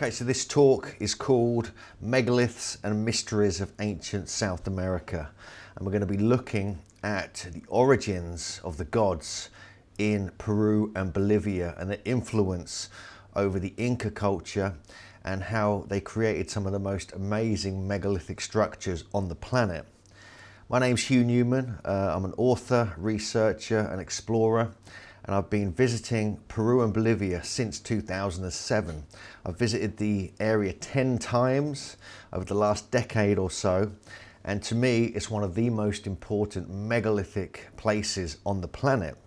Okay, so this talk is called Megaliths and Mysteries of Ancient South America. And we're going to be looking at the origins of the gods in Peru and Bolivia and their influence over the Inca culture and how they created some of the most amazing megalithic structures on the planet. My name's Hugh Newman. I'm an author, researcher and explorer, and I've been visiting Peru and Bolivia since 2007. I've visited the area 10 times over the last decade or so, and to me it's one of the most important megalithic places on the planet.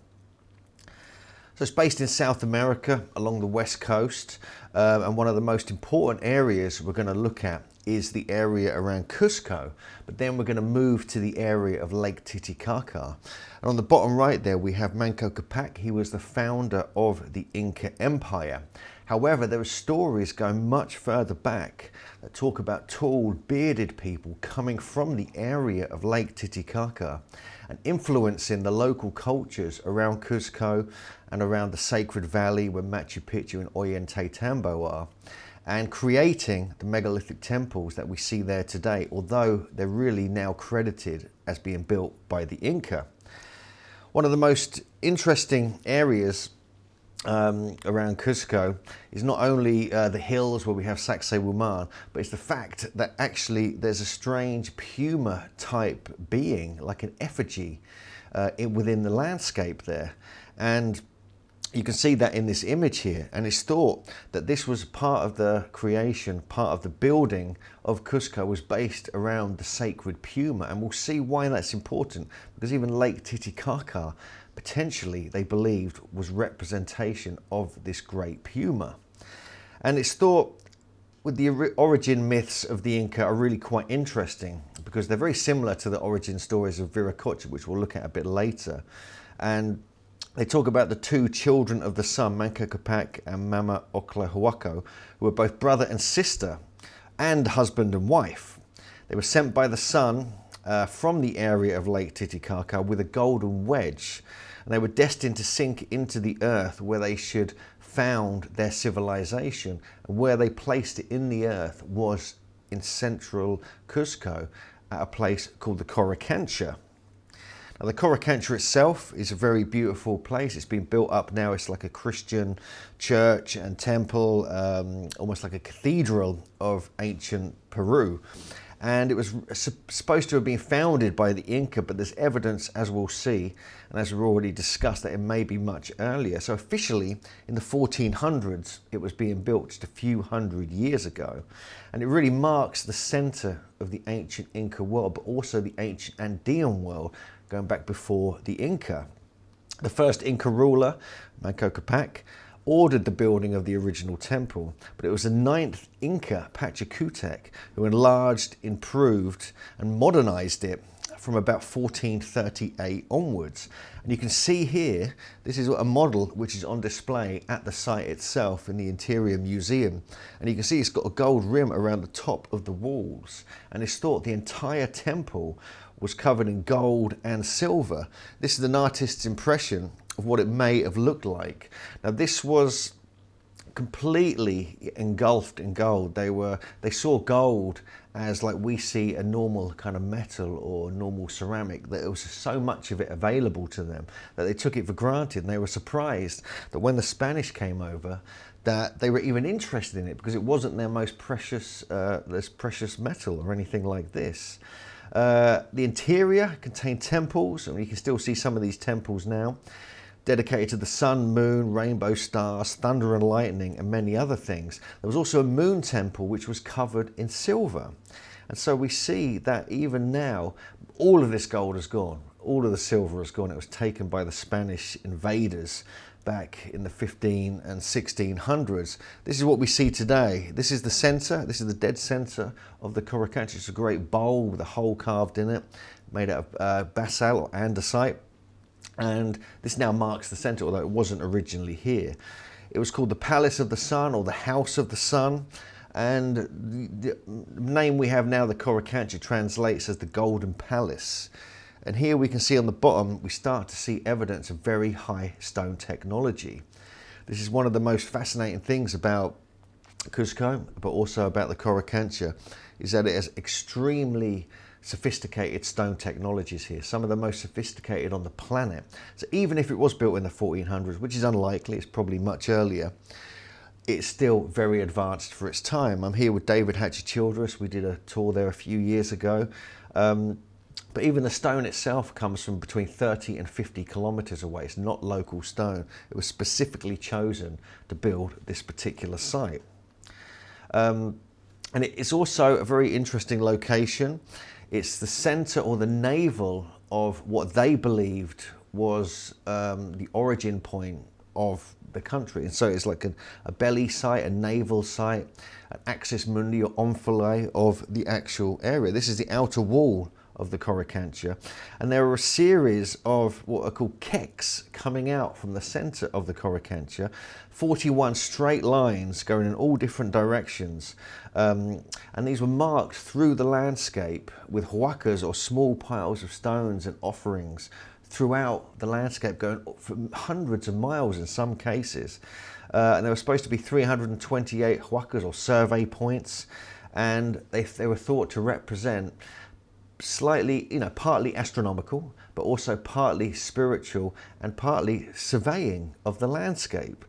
So it's based in South America along the west coast, and one of the most important areas we're going to look at is the area around Cusco, but then we're going to move to the area of Lake Titicaca. And on the bottom right there we have Manco Capac. He was the founder of the Inca Empire. However, there are stories going much further back that talk about tall, bearded people coming from the area of Lake Titicaca and influencing the local cultures around Cusco and around the Sacred Valley where Machu Picchu and Ollantaytambo are, and creating the megalithic temples that we see there today, although they're really now credited as being built by the Inca. One of the most interesting areas around Cusco is not only the hills where we have Saqsaywaman, but it's the fact that actually there's a strange puma type being, like an effigy within the landscape there. And you can see that in this image here, and it's thought that this was part of the creation, part of the building of Cusco was based around the sacred puma, and we'll see why that's important, because even Lake Titicaca potentially they believed was representation of this great puma. And it's thought with the origin myths of the Inca are really quite interesting because they're very similar to the origin stories of Viracocha, which we'll look at a bit later. And they talk about the two children of the sun, Manco Capac and Mama Oclahuaco, who were both brother and sister and husband and wife. They were sent by the sun from the area of Lake Titicaca with a golden wedge, and they were destined to sink into the earth where they should found their civilization. And where they placed it in the earth was in central Cusco at a place called the Coricancha. Now, the Coricancha itself is a very beautiful place. It's been built up now. It's like a Christian church and temple, almost like a cathedral of ancient Peru. And it was supposed to have been founded by the Inca, but there's evidence, as we'll see, and as we've already discussed, that it may be much earlier. So officially, in the 1400s, it was being built just a few hundred years ago. And it really marks the center of the ancient Inca world, but also the ancient Andean world, going back before the Inca. The first Inca ruler, Manco Capac, ordered the building of the original temple, but it was the 9th Inca, Pachacutec, who enlarged, improved and modernized it from about 1438 onwards. And you can see here, this is a model which is on display at the site itself in the Interior Museum. And you can see it's got a gold rim around the top of the walls. And it's thought the entire temple was covered in gold and silver. This is an artist's impression of what it may have looked like. Now this was completely engulfed in gold. They saw gold as like we see a normal kind of metal or normal ceramic, that there was so much of it available to them that they took it for granted, and they were surprised that when the Spanish came over that they were even interested in it, because it wasn't their most precious metal or anything like this. The interior contained temples, and you can still see some of these temples now, dedicated to the sun, moon, rainbow stars, thunder and lightning, and many other things. There was also a moon temple which was covered in silver. And so we see that even now, all of this gold is gone. All of the silver is gone. It was taken by the Spanish invaders back in the 15 and 1600s. This is what we see today. This is the center, this is the dead center of the Coricancha. It's a great bowl with a hole carved in it, made out of basalt or andesite. And this now marks the center, although it wasn't originally here. It was called the Palace of the Sun, or the House of the Sun. And the name we have now, the Coricancha, translates as the Golden Palace. And here we can see on the bottom, we start to see evidence of very high stone technology. This is one of the most fascinating things about Cusco, but also about the Coricancha, is that it has extremely sophisticated stone technologies here, some of the most sophisticated on the planet. So even if it was built in the 1400s, which is unlikely, it's probably much earlier, it's still very advanced for its time. I'm here with David Hatcher-Childress. We did a tour there a few years ago. But even the stone itself comes from between 30 and 50 kilometers away. It's not local stone. It was specifically chosen to build this particular site. And it's also a very interesting location. It's the center or the navel of what they believed was the origin point of the country. And so it's like a belly site, a navel site, an axis mundi or omphalos of the actual area. This is the outer wall of the Coricancha, and there are a series of what are called keks coming out from the center of the Coricancha, 41 straight lines going in all different directions, and these were marked through the landscape with huacas or small piles of stones and offerings throughout the landscape, going for hundreds of miles in some cases. And there were supposed to be 328 huacas or survey points, and they were thought to represent slightly, partly astronomical, but also partly spiritual and partly surveying of the landscape.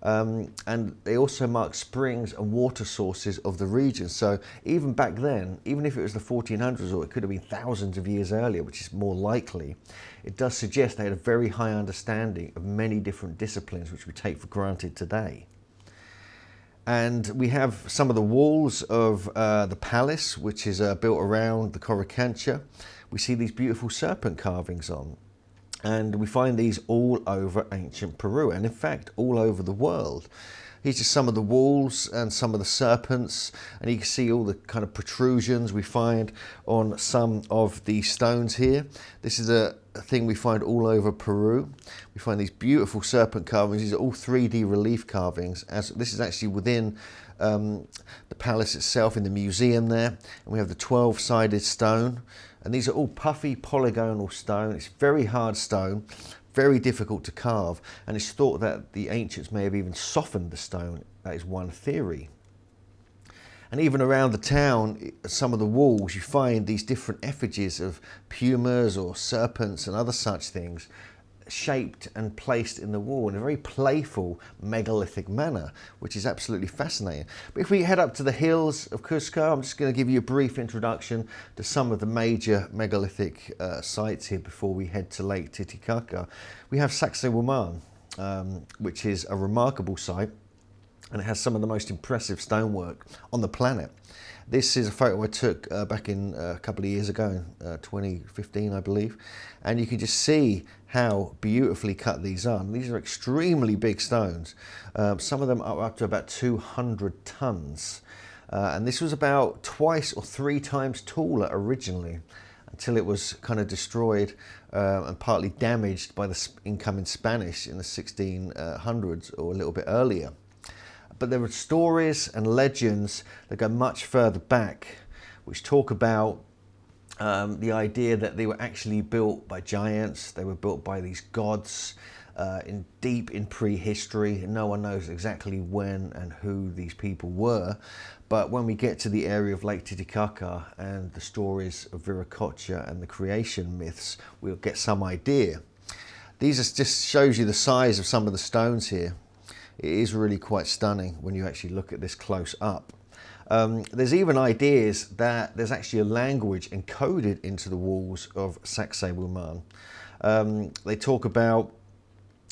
And they also mark springs and water sources of the region. So even back then, even if it was the 1400s or it could have been thousands of years earlier, which is more likely, it does suggest they had a very high understanding of many different disciplines which we take for granted today. And we have some of the walls of the palace, which is built around the Coricancha. We see these beautiful serpent carvings on. And we find these all over ancient Peru, and in fact, all over the world. Here's just some of the walls and some of the serpents, and you can see all the kind of protrusions we find on some of the stones here. This is a thing we find all over Peru. We find these beautiful serpent carvings. These are all 3D relief carvings. As this is actually within the palace itself, in the museum there. And we have the 12-sided stone. And these are all puffy polygonal stone. It's very hard stone, very difficult to carve. And it's thought that the ancients may have even softened the stone. That is one theory. And even around the town, some of the walls, you find these different effigies of pumas or serpents and other such things shaped and placed in the wall in a very playful megalithic manner, which is absolutely fascinating. But if we head up to the hills of Cusco, I'm just going to give you a brief introduction to some of the major megalithic sites here before we head to Lake Titicaca. We have Saqsaywaman, which is a remarkable site, and it has some of the most impressive stonework on the planet. This is a photo I took back in a couple of years ago, 2015 I believe, and you can just see how beautifully cut these are. And these are extremely big stones. Some of them are up to about 200 tons, and this was about twice or three times taller originally, until it was kind of destroyed and partly damaged by the incoming Spanish in the 1600s or a little bit earlier. But there are stories and legends that go much further back, which talk about the idea that they were actually built by giants. They were built by these gods deep in prehistory. No one knows exactly when and who these people were. But when we get to the area of Lake Titicaca and the stories of Viracocha and the creation myths, we'll get some idea. Just shows you the size of some of the stones here. It is really quite stunning when you actually look at this close up. There's even ideas that there's actually a language encoded into the walls of Saqsaywaman. They talk about,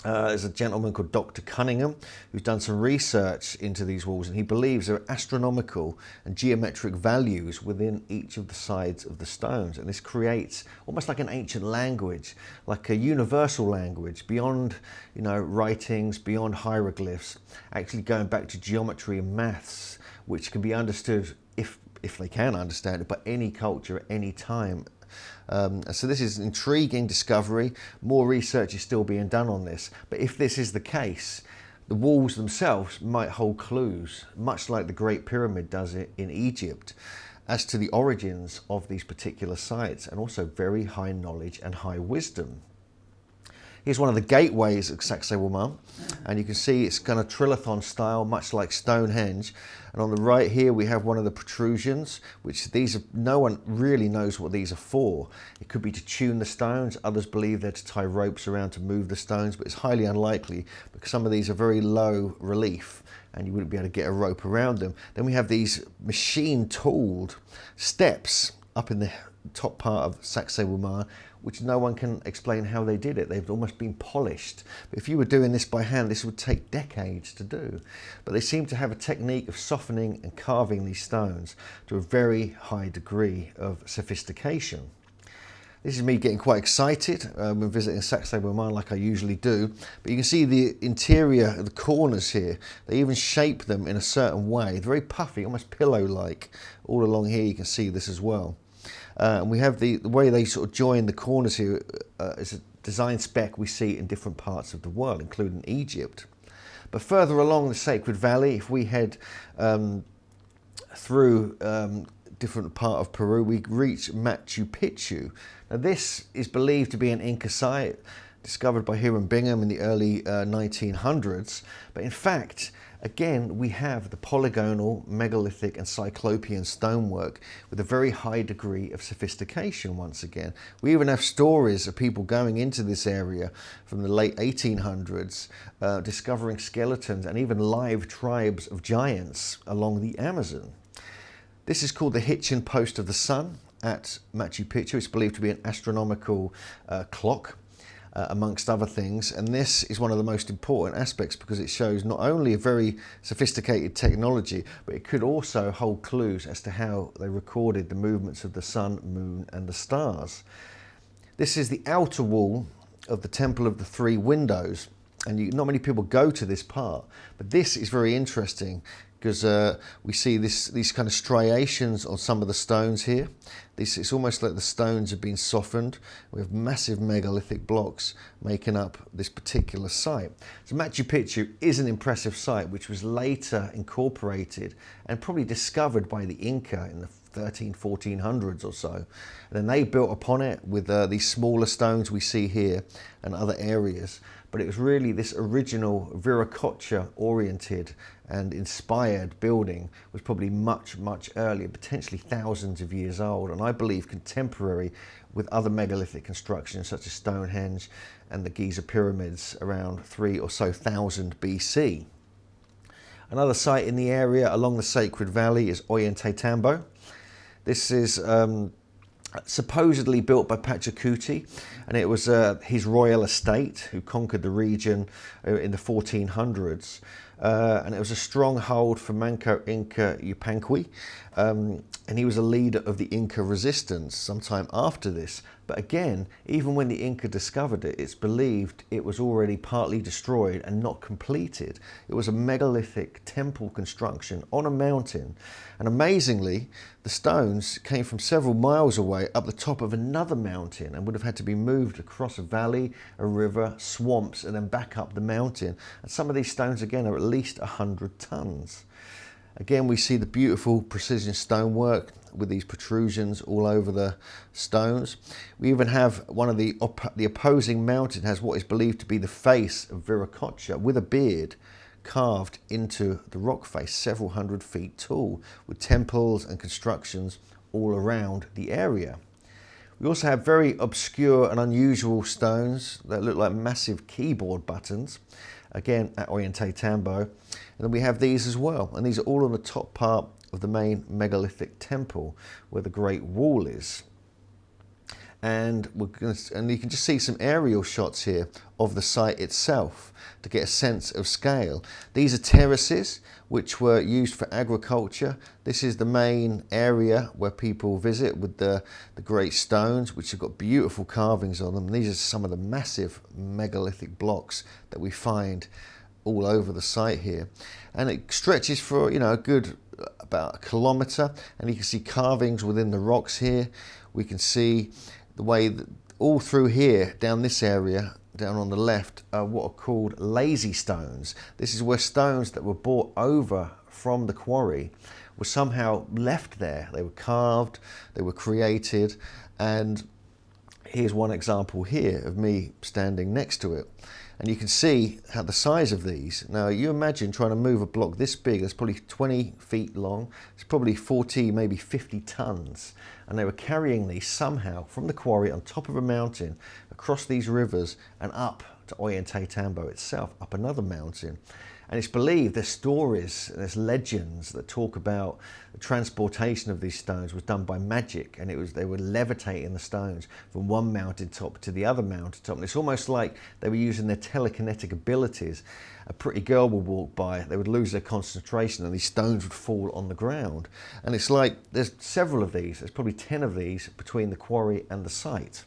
there's a gentleman called Dr. Cunningham who's done some research into these walls, and he believes there are astronomical and geometric values within each of the sides of the stones, and this creates almost like an ancient language, like a universal language beyond writings, beyond hieroglyphs, actually going back to geometry and maths, which can be understood, if they can understand it, by any culture at any time. So this is an intriguing discovery. More research is still being done on this, but if this is the case, the walls themselves might hold clues, much like the Great Pyramid does it in Egypt, as to the origins of these particular sites, and also very high knowledge and high wisdom. Here's one of the gateways at Saqsaywaman, and you can see it's kind of trilithon style, much like Stonehenge. And on the right here we have one of the protrusions, which these are, no one really knows what these are for. It could be to tune the stones. Others believe they're to tie ropes around to move the stones, but it's highly unlikely because some of these are very low relief and you wouldn't be able to get a rope around them. Then we have these machine tooled steps up in the top part of Saqsaywaman, which no one can explain how they did it. They've almost been polished. But if you were doing this by hand, this would take decades to do. But they seem to have a technique of softening and carving these stones to a very high degree of sophistication. This is me getting quite excited when visiting Saqsaywaman, like I usually do. But you can see the interior, the corners here, they even shape them in a certain way. They're very puffy, almost pillow-like. All along here you can see this as well. And we have the way they sort of join the corners here is a design spec we see in different parts of the world, including Egypt. But further along the Sacred Valley, if we head through different part of Peru, we reach Machu Picchu. Now this is believed to be an Inca site discovered by Hiram Bingham in the early 1900s. But in fact, again, we have the polygonal, megalithic and cyclopean stonework with a very high degree of sophistication once again. We even have stories of people going into this area from the late 1800s, discovering skeletons and even live tribes of giants along the Amazon. This is called the Hitchin Post of the Sun at Machu Picchu. It's believed to be an astronomical clock, amongst other things, and this is one of the most important aspects because it shows not only a very sophisticated technology, but it could also hold clues as to how they recorded the movements of the sun, moon and the stars. This is the outer wall of the Temple of the Three Windows, and not many people go to this part, but this is very interesting because we see these kind of striations on some of the stones here. It's almost like the stones have been softened. We have massive megalithic blocks making up this particular site. So Machu Picchu is an impressive site which was later incorporated and probably discovered by the Inca in the 1400s or so. And then they built upon it with these smaller stones we see here and other areas. But it was really this original Viracocha oriented and inspired building was probably much, much earlier, potentially thousands of years old, and I believe contemporary with other megalithic constructions such as Stonehenge and the Giza pyramids around 3,000 or so BC. Another site in the area along the Sacred Valley is Ollantaytambo. This is supposedly built by Pachacuti, and it was his royal estate who conquered the region in the 1400s. And it was a stronghold for Manco Inca Yupanqui, and he was a leader of the Inca resistance sometime after this. But again, even when the Inca discovered it, it's believed it was already partly destroyed and not completed. It was a megalithic temple construction on a mountain. And amazingly, the stones came from several miles away up the top of another mountain and would have had to be moved across a valley, a river, swamps, and then back up the mountain. And some of these stones, again, are at least 100 tons. Again, we see the beautiful precision stonework with these protrusions all over the stones. We even have one of the opposing mountain has what is believed to be the face of Viracocha with a beard carved into the rock face, several hundred feet tall, with temples and constructions all around the area. We also have very obscure and unusual stones that look like massive keyboard buttons, again at Ollantaytambo. And then we have these as well, and these are all on the top part of the main megalithic temple where the Great Wall is. And you can just see some aerial shots here of the site itself to get a sense of scale. These are terraces which were used for agriculture. This is the main area where people visit with the great stones, which have got beautiful carvings on them. And these are some of the massive megalithic blocks that we find all over the site here. And it stretches for, a good about a kilometre, and you can see carvings within the rocks here. We can see the way that all through here, down this area, down on the left, are what are called lazy stones. This is where stones that were brought over from the quarry were somehow left there. They were carved, they were created, and here's one example here of me standing next to it. And you can see how the size of these. Now you imagine trying to move a block this big, it's probably 20 feet long, it's probably 40, maybe 50 tons. And they were carrying these somehow from the quarry on top of a mountain, across these rivers and up to Ollantaytambo itself, up another mountain. And it's believed there's stories, there's legends that talk about the transportation of these stones was done by magic, and they were levitating the stones from one mountaintop to the other mountaintop. And it's almost like they were using their telekinetic abilities. A pretty girl would walk by, they would lose their concentration, and these stones would fall on the ground. And it's like there's several of these, there's probably 10 of these between the quarry and the site.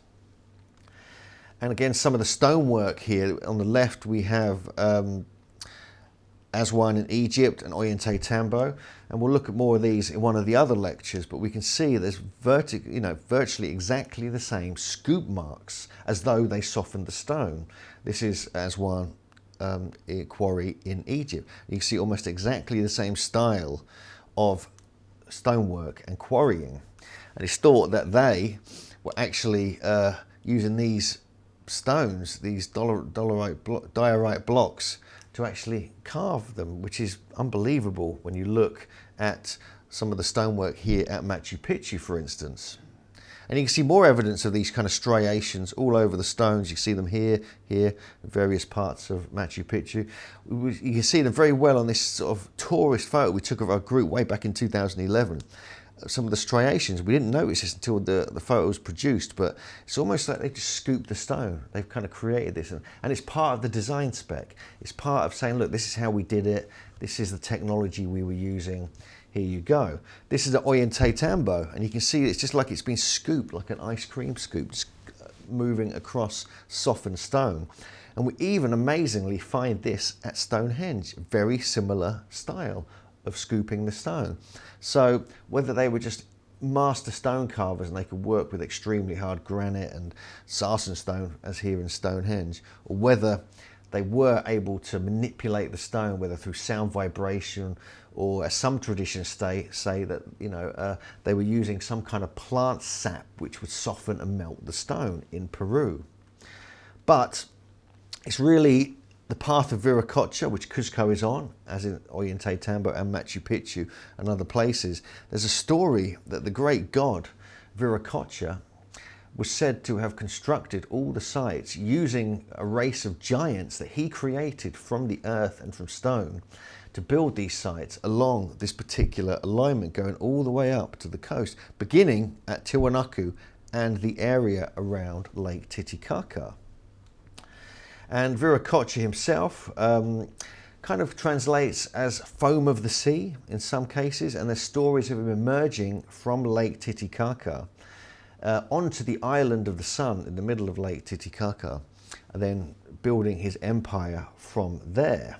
And again, some of the stonework here on the left, we have Aswan in Egypt and Ollantaytambo, and we'll look at more of these in one of the other lectures. But we can see there's virtually exactly the same scoop marks as though they softened the stone. This is Aswan quarry in Egypt. You can see almost exactly the same style of stonework and quarrying, and it's thought that they were actually using these stones, these diorite blocks, to actually carve them, which is unbelievable when you look at some of the stonework here at Machu Picchu, for instance. And you can see more evidence of these kind of striations all over the stones. You see them here, in various parts of Machu Picchu. You can see them very well on this sort of tourist photo we took of our group way back in 2011. Some of the striations, we didn't notice this until the photo was produced, but it's almost like they just scooped the stone. They've kind of created this, and it's part of the design spec. It's part of saying, look, this is how we did it. This is the technology we were using. Here you go. This is at Ollantaytambo, and you can see it's just like it's been scooped, like an ice cream scoop, just moving across softened stone. And we even amazingly find this at Stonehenge, very similar style of scooping the stone. So whether they were just master stone carvers and they could work with extremely hard granite and sarsen stone, as here in Stonehenge, or whether they were able to manipulate the stone, whether through sound vibration, or as some traditions say that they were using some kind of plant sap which would soften and melt the stone in Peru. But it's really the path of Viracocha, which Cusco is on, as in Ollantaytambo and Machu Picchu and other places. There's a story that the great god Viracocha was said to have constructed all the sites using a race of giants that he created from the earth and from stone to build these sites along this particular alignment, going all the way up to the coast, beginning at Tiwanaku and the area around Lake Titicaca. And Viracocha himself kind of translates as foam of the sea in some cases, and there's stories of him emerging from Lake Titicaca onto the island of the sun in the middle of Lake Titicaca, and then building his empire from there.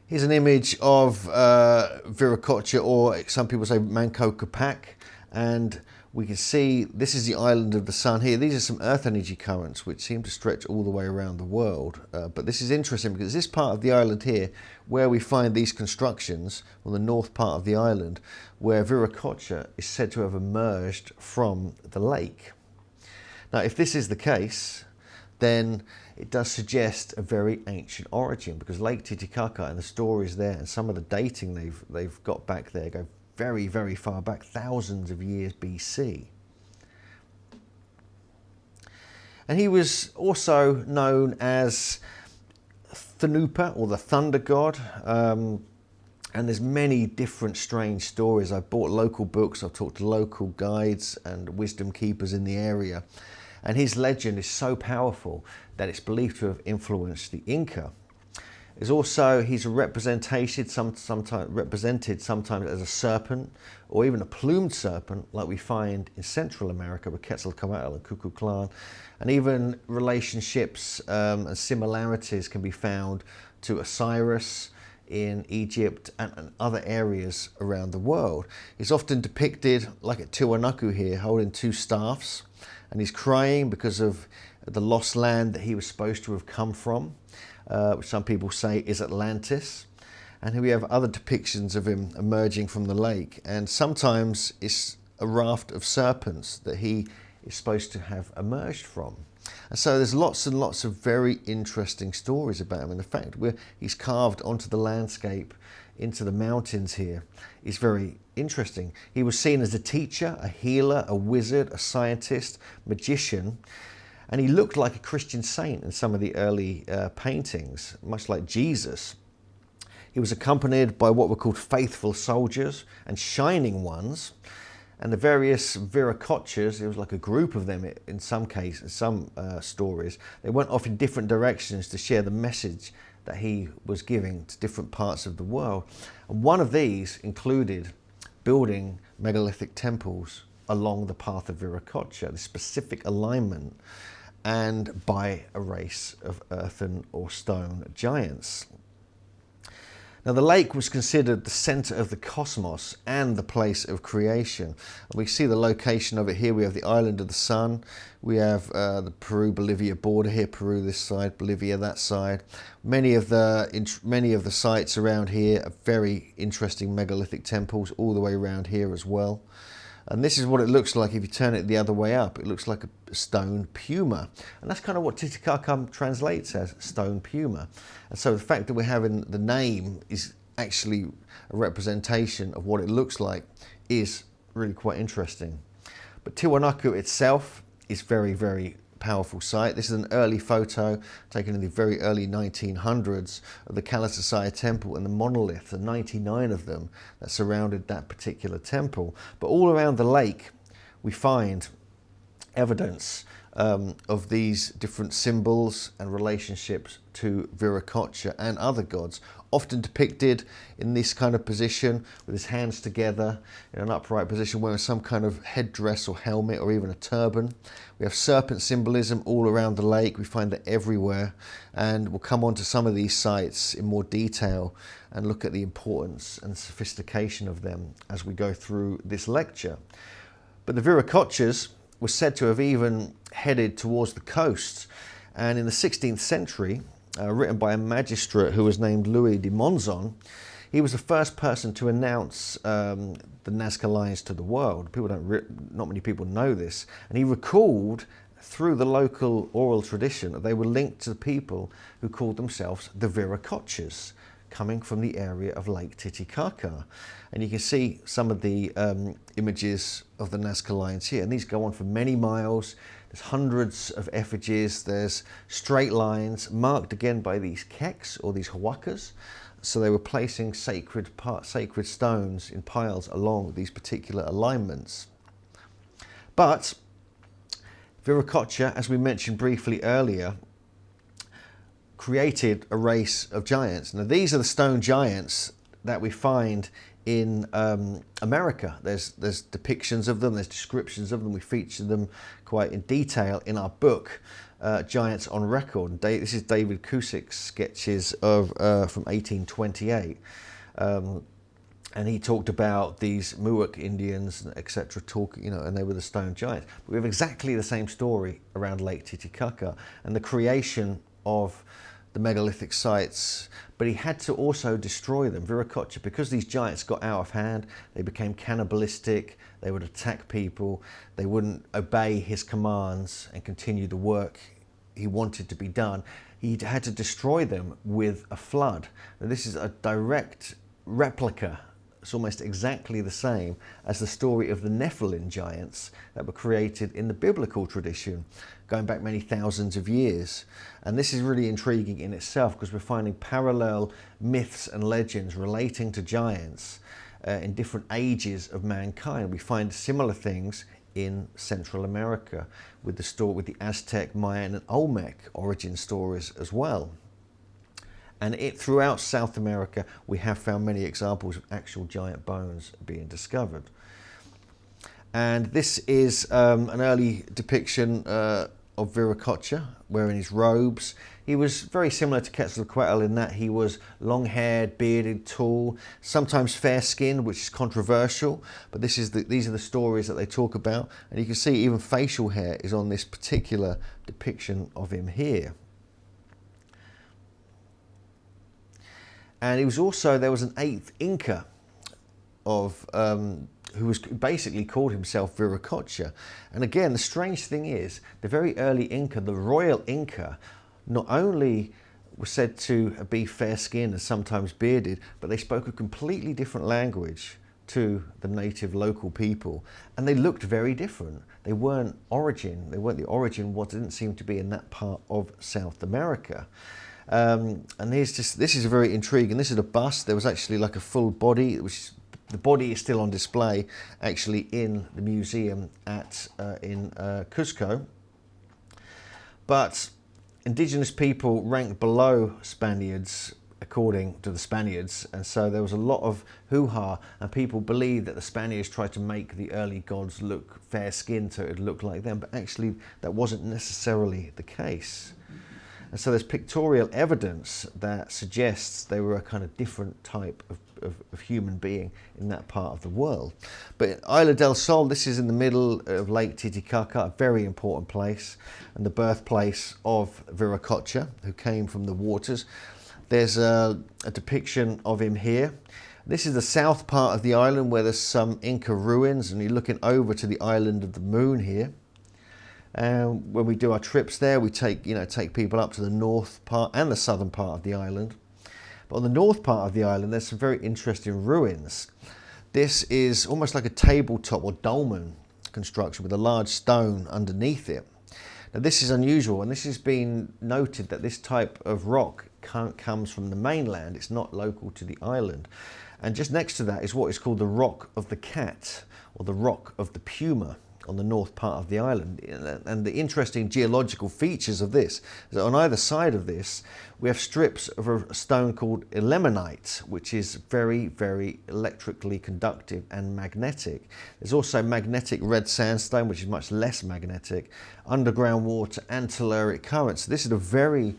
Here's an image of Viracocha, or some people say Manco Capac, and we can see this is the island of the sun here. These are some earth energy currents which seem to stretch all the way around the world. But this is interesting because this part of the island here, where we find these constructions on the north part of the island, where Viracocha is said to have emerged from the lake. Now, if this is the case, then it does suggest a very ancient origin, because Lake Titicaca and the stories there and some of the dating they've got back there go very, very far back, thousands of years BC. And he was also known as Thunupa, or the thunder god. And there's many different strange stories. I've bought local books, I've talked to local guides and wisdom keepers in the area. And his legend is so powerful that it's believed to have influenced the Inca. He's represented sometimes as a serpent, or even a plumed serpent, like we find in Central America with Quetzalcoatl and Cuculclan. And even relationships and similarities can be found to Osiris in Egypt and other areas around the world. He's often depicted, like at Tiwanaku here, holding two staffs, and he's crying because of the lost land that he was supposed to have come from, which some people say is Atlantis. And here we have other depictions of him emerging from the lake, and sometimes it's a raft of serpents that he is supposed to have emerged from. And so there's lots and lots of very interesting stories about him. And the fact he's carved onto the landscape, into the mountains here, is very interesting. He was seen as a teacher, a healer, a wizard, a scientist, magician, and he looked like a Christian saint in some of the early paintings, much like Jesus. He was accompanied by what were called faithful soldiers and shining ones. And the various Viracochas, it was like a group of them in some cases, some stories, they went off in different directions to share the message that he was giving to different parts of the world. And one of these included building megalithic temples along the path of Viracocha, the specific alignment, and by a race of earthen or stone giants. Now, the lake was considered the center of the cosmos and the place of creation. And we see the location of it here. We have the island of the sun. We have the Peru-Bolivia border here. Peru this side, Bolivia that side. Many of the sites around here are very interesting megalithic temples all the way around here as well. And this is what it looks like if you turn it the other way up. It looks like a stone puma. And that's kind of what Titicaca translates as, stone puma. And so the fact that we're having the name is actually a representation of what it looks like is really quite interesting. But Tiwanaku itself is very, very powerful site. This is an early photo taken in the very early 1900s of the Coricancha temple and the monoliths, the 99 of them that surrounded that particular temple. But all around the lake we find evidence of these different symbols and relationships to Viracocha and other gods, often depicted in this kind of position with his hands together in an upright position, wearing some kind of headdress or helmet or even a turban. We have serpent symbolism all around the lake. We find that everywhere, and we'll come on to some of these sites in more detail and look at the importance and sophistication of them as we go through this lecture. But the Viracochas were said to have even headed towards the coast, and in the 16th century, written by a magistrate who was named Louis de Monzon, he was the first person to announce the Nazca lines to the world. Not many people know this, and he recalled through the local oral tradition that they were linked to the people who called themselves the Viracochas, coming from the area of Lake Titicaca. And you can see some of the images of the Nazca lines here, and these go on for many miles. There's hundreds of effigies, there's straight lines marked again by these keks or these huacas. So they were placing sacred stones in piles along these particular alignments. But Viracocha, as we mentioned briefly earlier, created a race of giants. Now these are the stone giants that we find in America. There's depictions of them, there's descriptions of them. We feature them quite in detail in our book, Giants on Record. This is David Cusick's sketches of from 1828. And he talked about these Muwak Indians, etc., and they were the stone giants. But we have exactly the same story around Lake Titicaca and the creation of the megalithic sites, but he had to also destroy them. Viracocha, because these giants got out of hand, they became cannibalistic, they would attack people, they wouldn't obey his commands and continue the work he wanted to be done. He had to destroy them with a flood. Now, this is a direct replica. It's almost exactly the same as the story of the Nephilim giants that were created in the biblical tradition, going back many thousands of years. And this is really intriguing in itself because we're finding parallel myths and legends relating to giants in different ages of mankind. We find similar things in Central America with the Aztec, Mayan and Olmec origin stories as well. And throughout South America, we have found many examples of actual giant bones being discovered. And this is an early depiction of Viracocha wearing his robes. He was very similar to Quetzalcoatl in that he was long-haired, bearded, tall, sometimes fair-skinned, which is controversial, but these are the stories that they talk about. And you can see even facial hair is on this particular depiction of him here. And he was also, there was an 8th Inca of who was basically called himself Viracocha. And again, the strange thing is, the very early Inca, the royal Inca, not only were said to be fair-skinned and sometimes bearded, but they spoke a completely different language to the native local people, and they looked very different. They weren't the origin what didn't seem to be in that part of South America. And this is very intriguing. This is a bust. There was actually like a full body, which the body is still on display actually in the museum in Cusco. But indigenous people ranked below Spaniards according to the Spaniards, and so there was a lot of hoo-ha, and people believed that the Spaniards tried to make the early gods look fair-skinned so it would look like them, but actually that wasn't necessarily the case. And so there's pictorial evidence that suggests they were a kind of different type of human being in that part of the world. But Isla del Sol, this is in the middle of Lake Titicaca, a very important place, and the birthplace of Viracocha, who came from the waters. There's a depiction of him here. This is the south part of the island where there's some Inca ruins, and you're looking over to the island of the moon here. And when we do our trips there, we take people up to the north part and the southern part of the island. But on the north part of the island, there's some very interesting ruins. This is almost like a tabletop or dolmen construction with a large stone underneath it. Now this is unusual, and this has been noted that this type of rock comes from the mainland. It's not local to the island. And just next to that is what is called the Rock of the Cat, or the Rock of the Puma, on the north part of the island. And the interesting geological features of this is that on either side of this we have strips of a stone called ilmenite, which is very, very electrically conductive and magnetic. There's also magnetic red sandstone, which is much less magnetic, underground water and telluric currents. So this is a very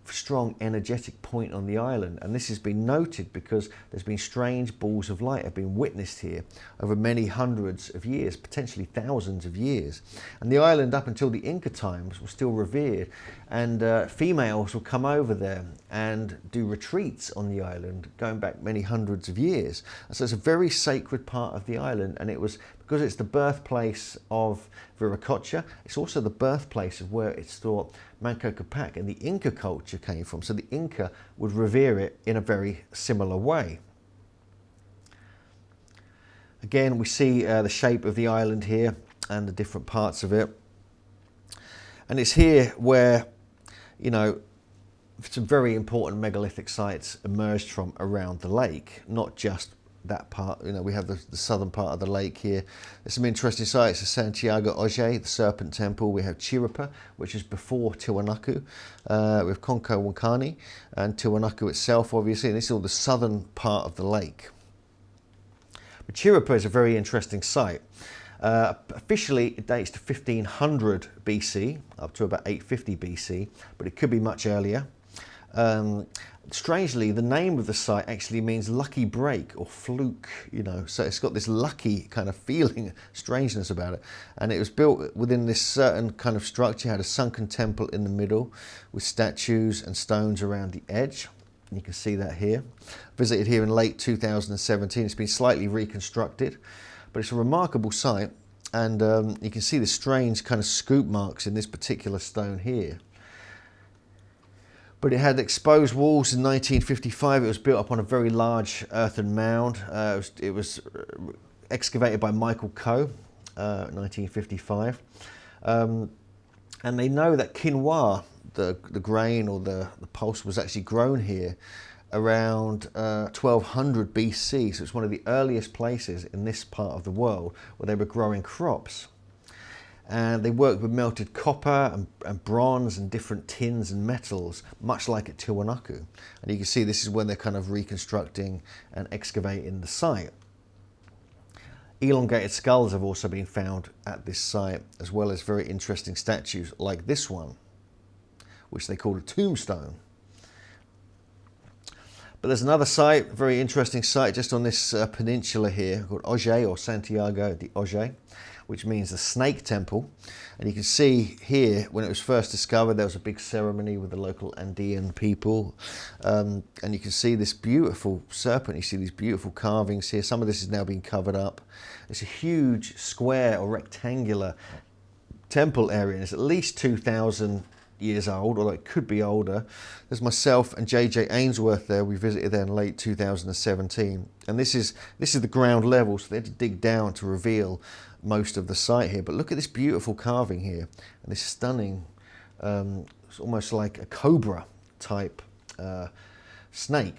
strong energetic point on the island, and this has been noted because there's been strange balls of light have been witnessed here over many hundreds of years, potentially thousands of years. And the island up until the Inca times was still revered, and females will come over there and do retreats on the island going back many hundreds of years. And so it's a very sacred part of the island, and it was because it's the birthplace of Viracocha, it's also the birthplace of where it's thought Manco Capac and the Inca culture came from. So the Inca would revere it in a very similar way. Again, we see the shape of the island here and the different parts of it. And it's here where, some very important megalithic sites emerged from around the lake, not just that part. We have the southern part of the lake here. There's some interesting sites: the Santiago Oje, the Serpent Temple. We have Chiripa, which is before Tiwanaku. We have Conco Wankani and Tiwanaku itself, obviously, and this is all the southern part of the lake. But Chiripa is a very interesting site. Officially, it dates to 1500 BC, up to about 850 BC, but it could be much earlier. Strangely, the name of the site actually means lucky break or fluke, so it's got this lucky kind of feeling, strangeness about it. And it was built within this certain kind of structure. It had a sunken temple in the middle with statues and stones around the edge. And you can see that here. Visited here in late 2017. It's been slightly reconstructed, but it's a remarkable site. And you can see the strange kind of scoop marks in this particular stone here. But it had exposed walls in 1955. It was built up on a very large earthen mound. It was excavated by Michael Coe, 1955. And they know that quinoa, the grain or the pulse, was actually grown here around 1200 BC. So it's one of the earliest places in this part of the world where they were growing crops. And they worked with melted copper and bronze and different tins and metals, much like at Tiwanaku. And you can see this is when they're kind of reconstructing and excavating the site. Elongated skulls have also been found at this site, as well as very interesting statues like this one, which they call a tombstone. But there's another site, a very interesting site, just on this peninsula here, called Oje, or Santiago de Oje, which means the snake temple. And you can see here, when it was first discovered, there was a big ceremony with the local Andean people. And you can see this beautiful serpent. You see these beautiful carvings here. Some of this is now being covered up. It's a huge square or rectangular temple area, and it's at least 2,000 years old, although it could be older. There's myself and JJ Ainsworth there. We visited there in late 2017, and this is the ground level, so they had to dig down to reveal most of the site here. But look at this beautiful carving here, and this stunning, it's almost like a cobra type snake.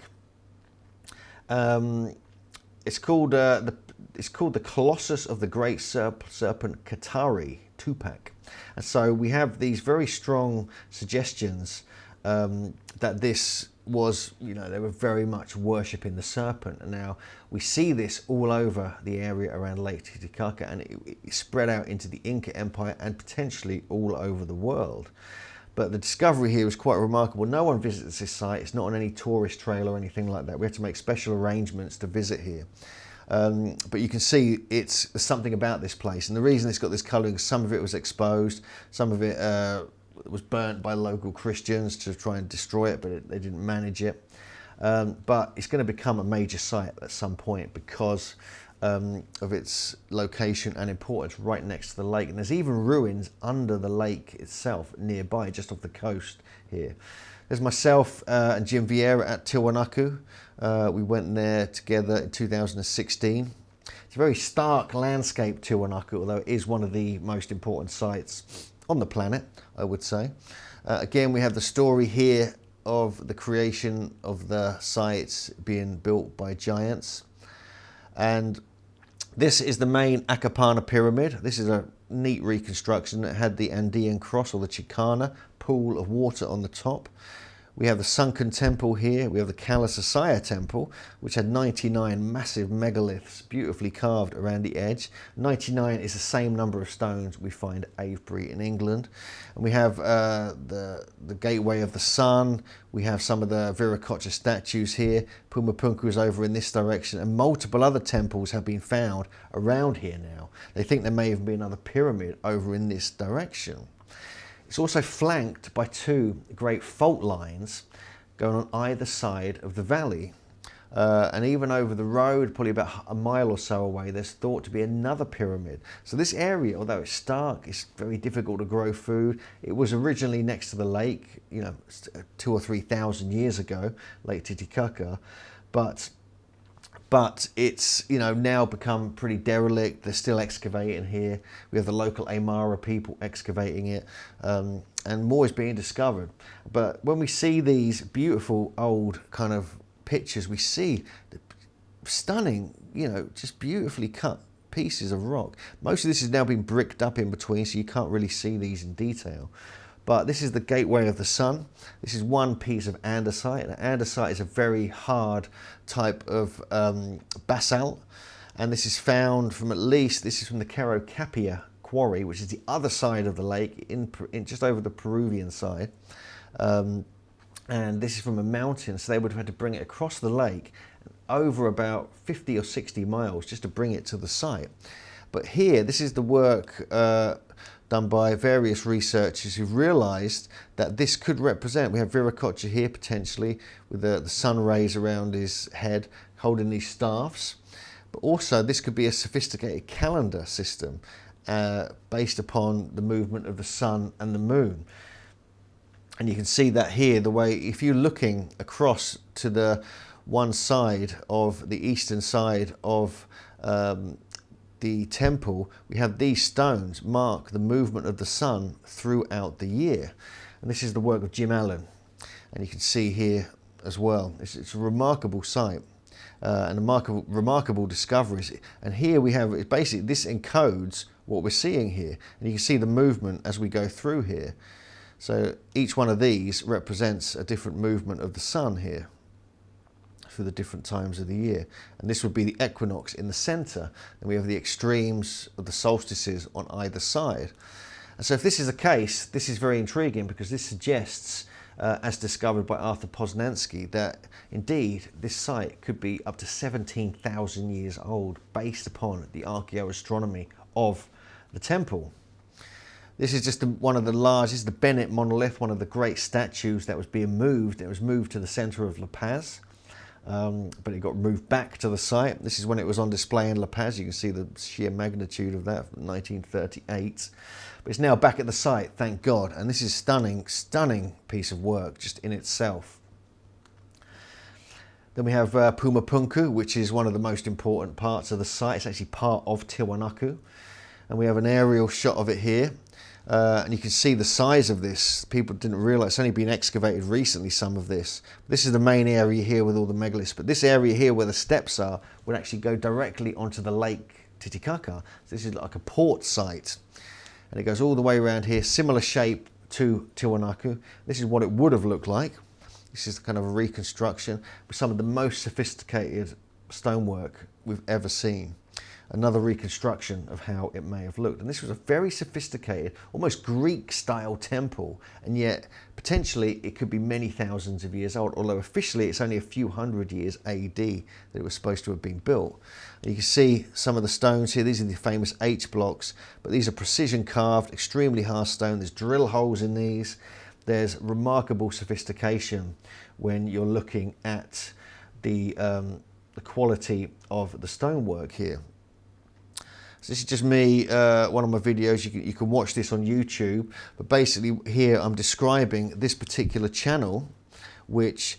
It's called the Colossus of the Great Serpent Katari, Tupac. And so we have these very strong suggestions that this was, they were very much worshipping the serpent. And now we see this all over the area around Lake Titicaca, and it spread out into the Inca Empire and potentially all over the world. But the discovery here was quite remarkable. No one visits this site. It's not on any tourist trail or anything like that. We had to make special arrangements to visit here. But you can see there's something about this place, and the reason it's got this colouring, some of it was exposed, some of it was burnt by local Christians to try and destroy it, but they didn't manage it. But it's going to become a major site at some point because of its location and importance right next to the lake, and there's even ruins under the lake itself nearby, just off the coast here. There's myself and Jim Vieira at Tiwanaku. We went there together in 2016. It's a very stark landscape, Tiwanaku, although it is one of the most important sites on the planet, I would say. Again, we have the story here of the creation of the sites being built by giants. And this is the main Acapana pyramid. This is a neat reconstruction that had the Andean cross, or the Chicana, pool of water on the top. We have the sunken temple here. We have the Kalasasaya temple, which had 99 massive megaliths beautifully carved around the edge. 99 is the same number of stones we find at Avebury in England. And we have the Gateway of the Sun. We have some of the Viracocha statues here. Pumapunku is over in this direction, and multiple other temples have been found around here now. They think there may even be another pyramid over in this direction. It's also flanked by two great fault lines going on either side of the valley. And even over the road, probably about a mile or so away, there's thought to be another pyramid. So this area, although it's stark, it's very difficult to grow food. It was originally next to the lake, 2,000 or 3,000 years ago, Lake Titicaca. But it's now become pretty derelict. They're still excavating here. We have the local Aymara people excavating it, and more is being discovered. But when we see these beautiful old kind of pictures, we see the stunning, just beautifully cut pieces of rock. Most of this has now been bricked up in between, so you can't really see these in detail. But this is the Gateway of the Sun. This is one piece of andesite. And andesite is a very hard type of basalt. And this is found from this is from the Coricancha quarry, which is the other side of the lake, in just over the Peruvian side. And this is from a mountain, so they would have had to bring it across the lake over about 50 or 60 miles just to bring it to the site. But here, this is the work done by various researchers who've realised that this could represent, we have Viracocha here potentially with the sun rays around his head holding these staffs, but also this could be a sophisticated calendar system based upon the movement of the sun and the moon. And you can see that here, the way, if you're looking across to the one side of the eastern side of the temple, we have these stones mark the movement of the sun throughout the year. And this is the work of Jim Allen. And you can see here as well, it's a remarkable site and remarkable discoveries. And here we have, basically this encodes what we're seeing here. And you can see the movement as we go through here. So each one of these represents a different movement of the sun here for the different times of the year. And this would be the equinox in the center, and we have the extremes of the solstices on either side. And so if this is the case, this is very intriguing, because this suggests, as discovered by Arthur Poznansky, that indeed this site could be up to 17,000 years old based upon the archaeoastronomy of the temple. This is just one of the large, this is the Bennett monolith, one of the great statues that was being moved. It was moved to the center of La Paz, but it got moved back to the site. This is when it was on display in La Paz. You can see the sheer magnitude of that from 1938. But it's now back at the site, thank God. And this is stunning, stunning piece of work just in itself. Then we have Pumapunku, which is one of the most important parts of the site. It's actually part of Tiwanaku. And we have an aerial shot of it here. And you can see the size of this. People didn't realise it's only been excavated recently, some of this. This is the main area here with all the megaliths, but this area here where the steps are would actually go directly onto the lake Titicaca. So this is like a port site, and it goes all the way around here, similar shape to Tiwanaku. This is what it would have looked like. This is kind of a reconstruction with some of the most sophisticated stonework we've ever seen. Another reconstruction of how it may have looked. And this was a very sophisticated, almost Greek-style temple, and yet potentially it could be many thousands of years old, although officially it's only a few hundred years AD that it was supposed to have been built. And you can see some of the stones here. These are the famous H blocks, but these are precision carved, extremely hard stone. There's drill holes in these. There's remarkable sophistication when you're looking at the quality of the stonework here. So this is just me, one of my videos. You can watch this on YouTube, but basically here I'm describing this particular channel, which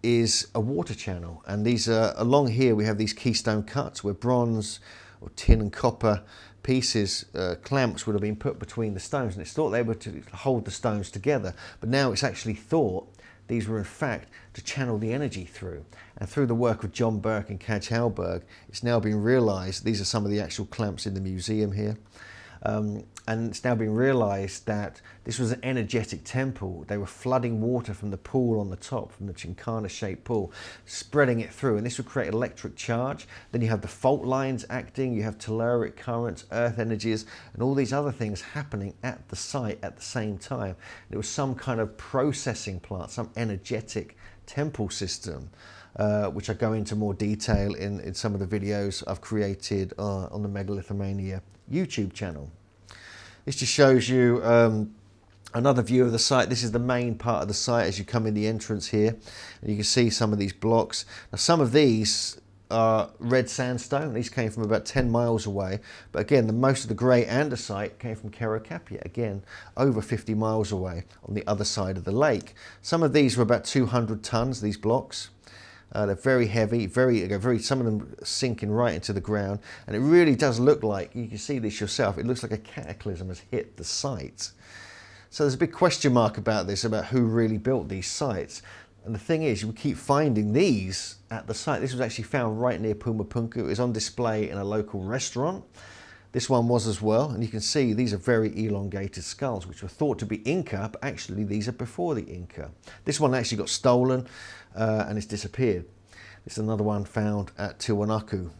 is a water channel. And these are, along here we have these keystone cuts where bronze or tin and copper pieces, clamps would have been put between the stones, and it's thought they were to hold the stones together, but now it's actually thought these were in fact to channel the energy through. And through the work of John Burke and Kaj Halberg, it's now been realised, these are some of the actual clamps in the museum here, and it's now been realised that this was an energetic temple. They were flooding water from the pool on the top, from the Chincana-shaped pool, spreading it through, and this would create electric charge. Then you have the fault lines acting, you have telluric currents, earth energies, and all these other things happening at the site at the same time. It was some kind of processing plant, some energetic temple system, which I go into more detail in some of the videos I've created on the Megalithomania YouTube channel. This just shows you another view of the site. This is the main part of the site as you come in the entrance here, and you can see some of these blocks. Now some of these are red sandstone. These came from about 10 miles away, but again most of the grey andesite came from Coricancha, again over 50 miles away on the other side of the lake. Some of these were about 200 tons, these blocks. They're very heavy, some of them sinking right into the ground, and it really does look like, you can see this yourself, it looks like a cataclysm has hit the site. So there's a big question mark about this, about who really built these sites. And the thing is, you keep finding these at the site. This was actually found right near Pumapunku. It was on display in a local restaurant. This one was as well, and you can see these are very elongated skulls, which were thought to be Inca, but actually these are before the Inca. This one actually got stolen and it's disappeared. This is another one found at Tiwanaku.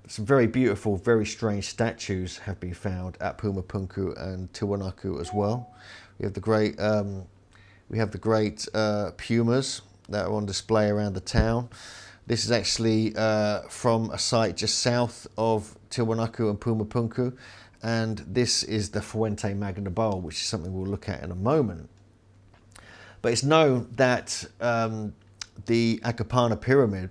Some very beautiful, very strange statues have been found at Pumapunku and Tiwanaku as well. We have the great pumas that are on display around the town. This is actually from a site just south of Tiwanaku and Pumapunku, and this is the Fuente Magna Bowl, which is something we'll look at in a moment. But it's known that the Akapana pyramid,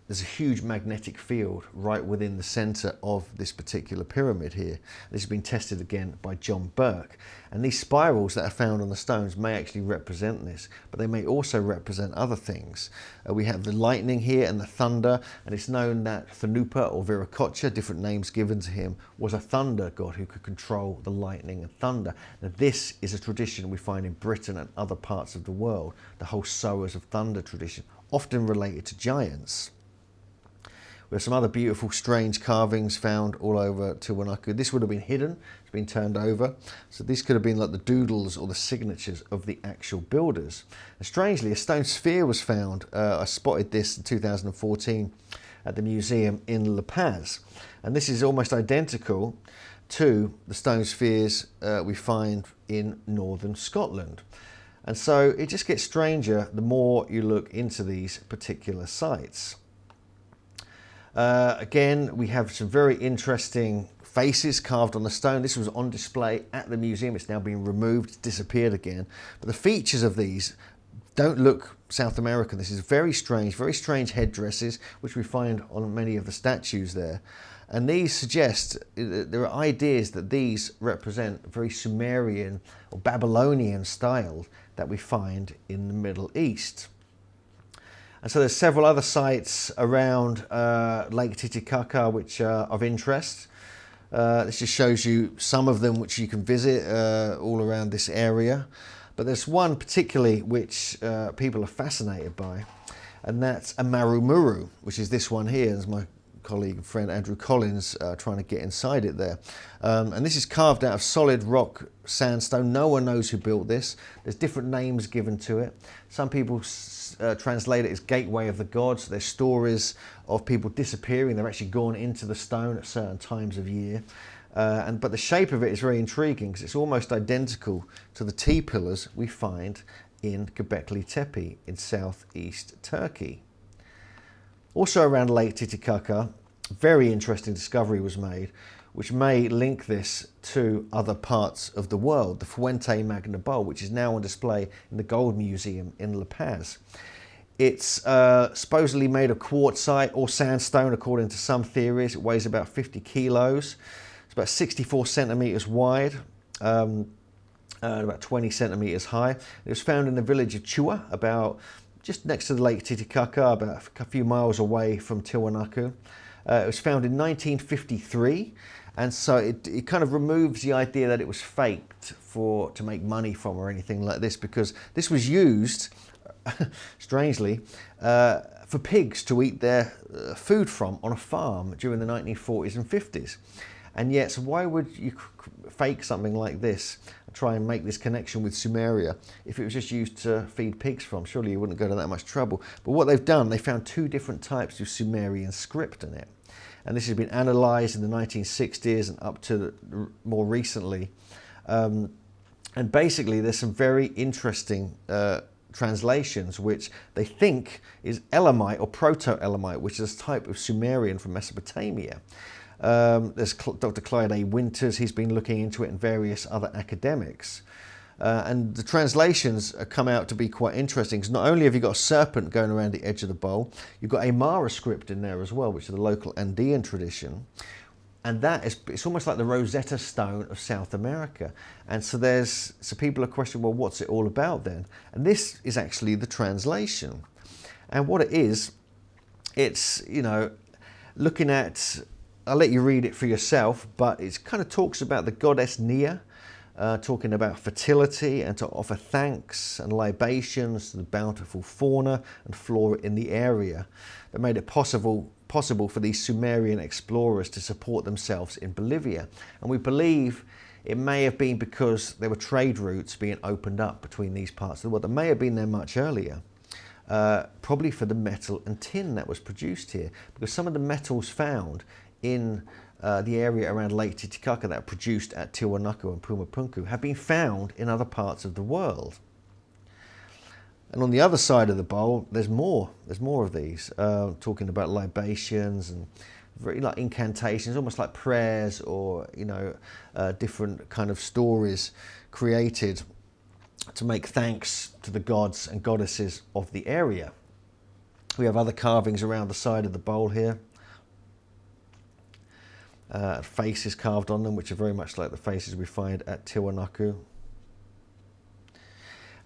there's a huge magnetic field right within the center of this particular pyramid here. This has been tested again by John Burke. And these spirals that are found on the stones may actually represent this, but they may also represent other things. We have the lightning here and the thunder, and it's known that Thunupa or Viracocha, different names given to him, was a thunder god who could control the lightning and thunder. Now this is a tradition we find in Britain and other parts of the world, the whole sowers of thunder tradition, often related to giants. We have some other beautiful, strange carvings found all over Tiwanaku. This would have been hidden, it's been turned over. So these could have been like the doodles or the signatures of the actual builders. And strangely, a stone sphere was found. I spotted this in 2014 at the museum in La Paz. And this is almost identical to the stone spheres we find in northern Scotland. And so it just gets stranger the more you look into these particular sites. Again, we have some very interesting faces carved on the stone. This was on display at the museum. It's now been removed, it's disappeared again. But the features of these don't look South American. This is very strange headdresses, which we find on many of the statues there. And these suggest that there are ideas that these represent very Sumerian or Babylonian style that we find in the Middle East. And so there's several other sites around Lake Titicaca which are of interest. This just shows you some of them which you can visit all around this area. But there's one particularly which people are fascinated by, and that's a Marumuru, which is this one here. There's my colleague and friend Andrew Collins trying to get inside it there. And this is carved out of solid rock sandstone. No one knows who built this. There's different names given to it. Some people translate it as Gateway of the Gods. There's stories of people disappearing. They've actually gone into the stone at certain times of year. But the shape of it is very intriguing because it's almost identical to the T-pillars we find in Gobekli Tepe in southeast Turkey. Also around Lake Titicaca, very interesting discovery was made, which may link this to other parts of the world. The Fuente Magna Bowl, which is now on display in the Gold Museum in La Paz. It's supposedly made of quartzite or sandstone, according to some theories. It weighs about 50 kilos. It's about 64 centimeters wide, about 20 centimeters high. It was found in the village of Chua, about just next to the Lake Titicaca, about a few miles away from Tiwanaku. It was found in 1953, and so it kind of removes the idea that it was faked to make money from or anything like this, because this was used, strangely, for pigs to eat their food from on a farm during the 1940s and 50s. And yet, so why would you fake something like this and try and make this connection with Sumeria if it was just used to feed pigs from? Surely you wouldn't go to that much trouble. But what they've done, they found two different types of Sumerian script in it. And this has been analysed in the 1960s and up to more recently. And basically, there's some very interesting translations which they think is Elamite or Proto-Elamite, which is a type of Sumerian from Mesopotamia. There's Dr. Clyde A. Winters, he's been looking into it, and various other academics. And the translations come out to be quite interesting, because not only have you got a serpent going around the edge of the bowl, you've got a Mara script in there as well, which is the local Andean tradition. And it's almost like the Rosetta Stone of South America. And so people are questioning, well, what's it all about then? And this is actually the translation. And what it is, it's, looking at, I'll let you read it for yourself, but it kind of talks about the goddess Nia, talking about fertility and to offer thanks and libations to the bountiful fauna and flora in the area that made it possible for these Sumerian explorers to support themselves in Bolivia. And we believe it may have been because there were trade routes being opened up between these parts of the world. They may have been there much earlier. Probably for the metal and tin that was produced here, because some of the metals found in the area around Lake Titicaca that are produced at Tiwanaku and Puma Punku have been found in other parts of the world. And on the other side of the bowl, there's more of these, talking about libations and very like incantations, almost like prayers or different kind of stories created to make thanks to the gods and goddesses of the area. We have other carvings around the side of the bowl here. Faces carved on them, which are very much like the faces we find at Tiwanaku.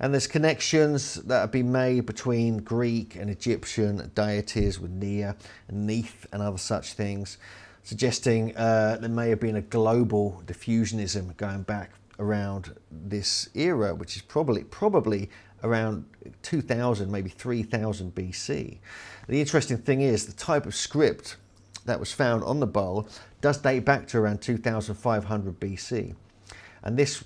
And there's connections that have been made between Greek and Egyptian deities with Nia and Neith and other such things, suggesting there may have been a global diffusionism going back around this era, which is probably around 2000, maybe 3000 BC. The interesting thing is the type of script that was found on the bowl does date back to around 2500 BC. And this,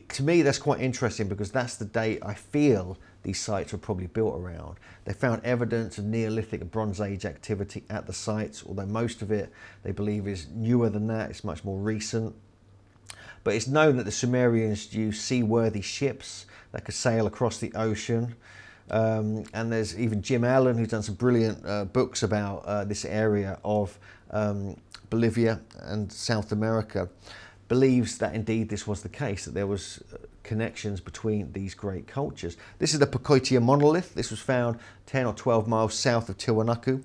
to me, that's quite interesting, because that's the date I feel these sites were probably built around. They found evidence of Neolithic and Bronze Age activity at the sites, although most of it they believe is newer than that, it's much more recent. But it's known that the Sumerians used seaworthy ships that could sail across the ocean And there's even Jim Allen, who's done some brilliant books about this area of Bolivia and South America, believes that indeed this was the case, that there was connections between these great cultures. This is the Pacoitia monolith. This was found 10 or 12 miles south of Tiwanaku,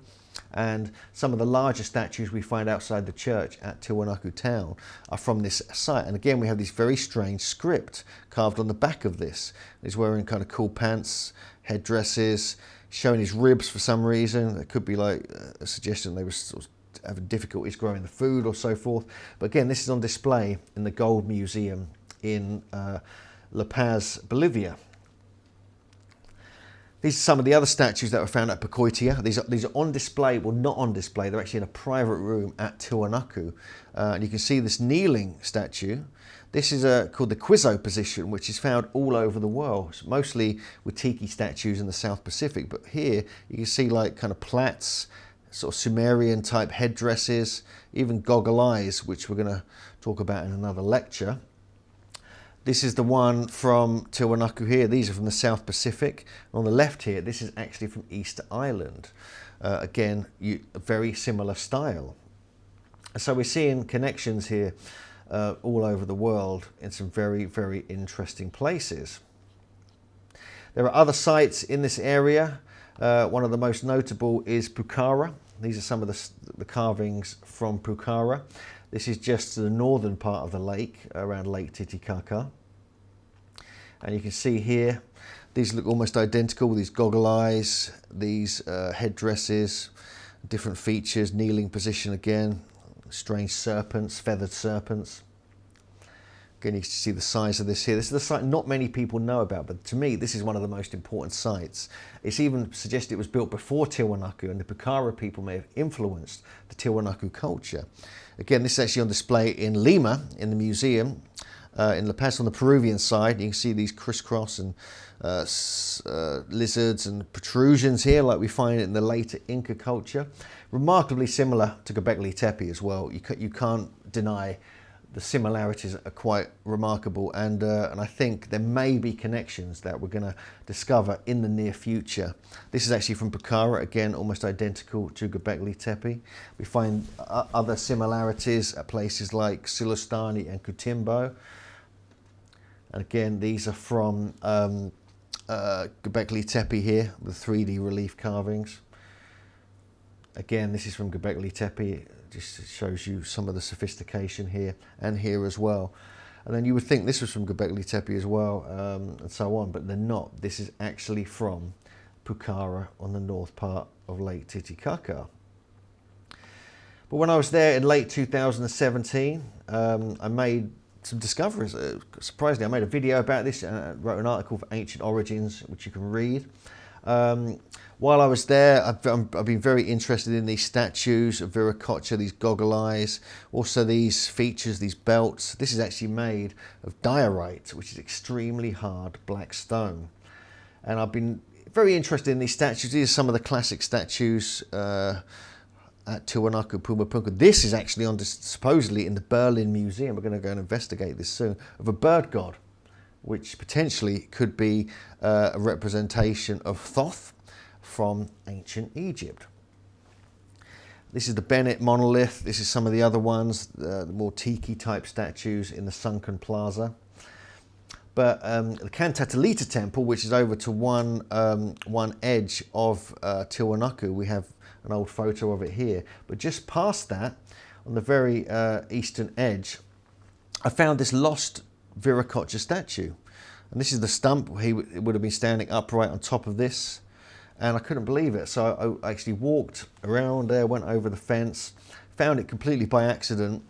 and some of the larger statues we find outside the church at Tiwanaku town are from this site. And again, we have this very strange script carved on the back of this. He's wearing kind of cool pants, headdresses, showing his ribs for some reason. It could be like a suggestion they were sort of having difficulties growing the food or so forth. But again, this is on display in the Gold Museum in La Paz, Bolivia. These are some of the other statues that were found at Pacoitia. These are on display, well, not on display, they're actually in a private room at Tiwanaku. And you can see this kneeling statue. This is called the Quizo position, which is found all over the world, mostly with tiki statues in the South Pacific. But here you can see like kind of plaits, sort of Sumerian type headdresses, even goggle eyes, which we're going to talk about in another lecture. This is the one from Tiwanaku here. These are from the South Pacific. On the left here, this is actually from Easter Island. Again, a very similar style. So we're seeing connections here all over the world in some very, very interesting places. There are other sites in this area. One of the most notable is Pucara. These are some of the carvings from Pucara. This is just to the northern part of the lake, around Lake Titicaca. And you can see here, these look almost identical with these goggle eyes, these headdresses, different features, kneeling position again, strange serpents, feathered serpents. Again, you can see the size of this here. This is a site not many people know about, but to me, this is one of the most important sites. It's even suggested it was built before Tiwanaku, and the Pucara people may have influenced the Tiwanaku culture. Again, this is actually on display in Lima, in the museum, in La Paz on the Peruvian side. You can see these crisscross and lizards and protrusions here, like we find in the later Inca culture. Remarkably similar to Gobekli Tepe as well. You can't deny the similarities are quite remarkable, and I think there may be connections that we're going to discover in the near future. This is actually from Pucara, again almost identical to Gobekli Tepe. We find other similarities at places like Silustani and Kutimbo. And again, these are from Gobekli Tepe here, the 3D relief carvings. Again, this is from Gobekli Tepe. Just shows you some of the sophistication here and here as well. And then you would think this was from Gobekli Tepe as well, and so on, but they're not. This is actually from Pucara on the north part of Lake Titicaca. But when I was there in late 2017, I made some discoveries. Surprisingly, I made a video about this and wrote an article for Ancient Origins, which you can read. While I was there, I've been very interested in these statues of Viracocha, these goggle eyes, also these features, these belts. This is actually made of diorite, which is extremely hard black stone. And I've been very interested in these statues. These are some of the classic statues at Tiahuanaco and Puma Punku. This is actually supposedly in the Berlin Museum. We're going to go and investigate this soon, of a bird god, which potentially could be a representation of Thoth from ancient Egypt. This is the Bennett monolith. This is some of the other ones, the more tiki type statues in the sunken plaza. But the Cantatalita temple, which is over to one edge of Tiwanaku, we have an old photo of it here. But just past that, on the very eastern edge, I found this lost Viracocha statue. And this is the stump. He would have been standing upright on top of this. And I couldn't believe it. So I actually walked around there, went over the fence, found it completely by accident.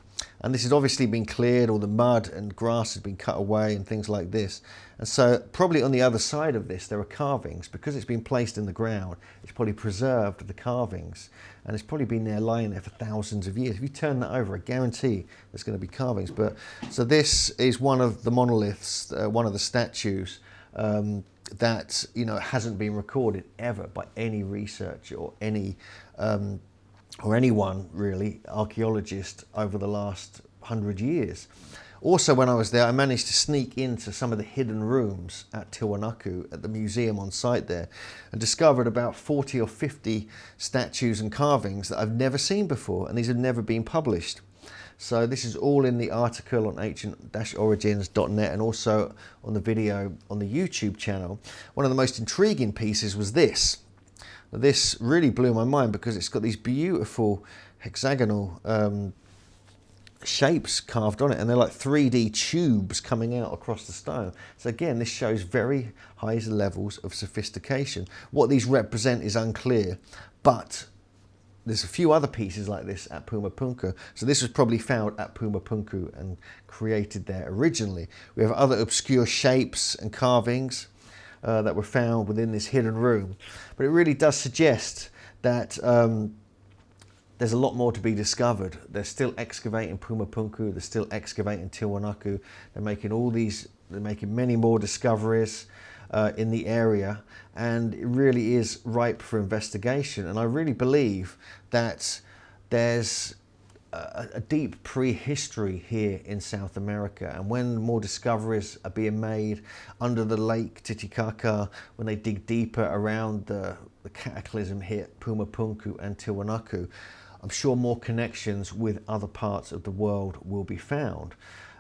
And this has obviously been cleared, all the mud and grass has been cut away and things like this. And so probably on the other side of this, there are carvings. Because it's been placed in the ground, it's probably preserved the carvings. And it's probably been there lying there for thousands of years. If you turn that over, I guarantee there's going to be carvings. But so this is one of the monoliths, one of the statues that hasn't been recorded ever by any researcher or anyone really, archaeologist, over the last 100 years. Also, when I was there, I managed to sneak into some of the hidden rooms at Tiwanaku, at the museum on site there, and discovered about 40 or 50 statues and carvings that I've never seen before, and these have never been published. So this is all in the article on ancient-origins.net, and also on the video on the YouTube channel. One of the most intriguing pieces was this. This really blew my mind because it's got these beautiful hexagonal shapes carved on it, and they're like 3D tubes coming out across the stone. So again, this shows very high levels of sophistication. What these represent is unclear, but there's a few other pieces like this at Pumapunku. So this was probably found at Pumapunku and created there originally. We have other obscure shapes and carvings that were found within this hidden room. But it really does suggest that there's a lot more to be discovered. They're still excavating Pumapunku, they're still excavating Tiwanaku. They're making many more discoveries in the area, and it really is ripe for investigation. And I really believe that there's a deep prehistory here in South America, and when more discoveries are being made under the lake Titicaca, when they dig deeper around the cataclysm hit Pumapunku and Tiwanaku, I'm sure more connections with other parts of the world will be found.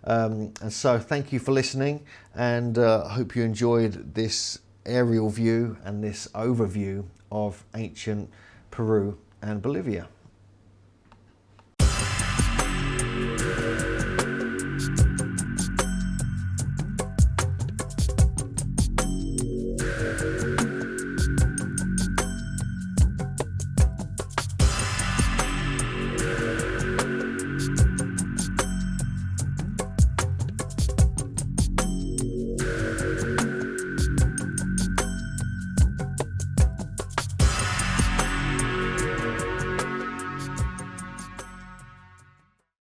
And so thank you for listening, and I hope you enjoyed this aerial view and this overview of ancient Peru and Bolivia.